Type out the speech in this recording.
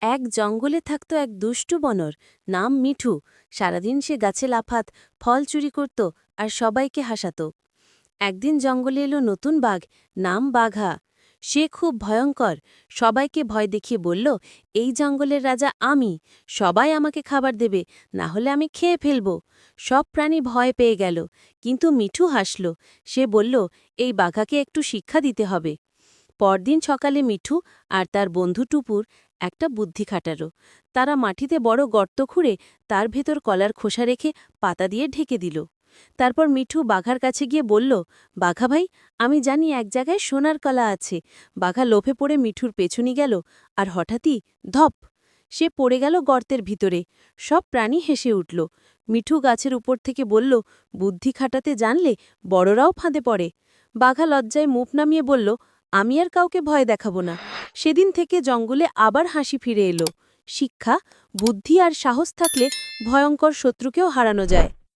এক জঙ্গলে থাকত এক দুষ্টু বনর, নাম মিঠু। সারাদিন সে গাছে লাফাত, ফল চুরি করত আর সবাইকে হাসাত। একদিন জঙ্গলে এলো নতুন বাঘ, নাম বাঘা। সে খুব ভয়ঙ্কর, সবাইকে ভয় দেখিয়ে বলল, এই জঙ্গলের রাজা আমি, সবাই আমাকে খাবার দেবে, না হলে আমি খেয়ে ফেলব। সব প্রাণী ভয় পেয়ে গেল, কিন্তু মিঠু হাসল। সে বলল, এই বাঘাকে একটু শিক্ষা দিতে হবে। পরদিন সকালে মিঠু আর তার বন্ধু টুপুর একটা বুদ্ধি খাটালো। তারা মাটিতে বড় গর্ত খুঁড়ে তার ভেতর কলার খোসা রেখে পাতা দিয়ে ঢেকে দিল। তারপর মিঠু বাঘার কাছে গিয়ে বলল, বাঘা ভাই, আমি জানি এক জায়গায় সোনার কলা আছে। বাঘা লোভে পড়ে মিঠুর পেছনে গেল, আর হঠাৎই ধপ, সে পড়ে গেল গর্তের ভিতরে। সব প্রাণী হেসে উঠল। মিঠু গাছের উপর থেকে বলল, বুদ্ধি খাটাতে জানলে বড়রাও ফাঁদে পড়ে। বাঘা লজ্জায় মুখ নামিয়ে বলল, আমি আর কাউকে ভয় দেখাবো না। সেদিন থেকে জঙ্গলে আবার হাসি ফিরে এলো। শিক্ষা, বুদ্ধি আর সাহস থাকলে ভয়ঙ্কর শত্রুকেও হারানো যায়।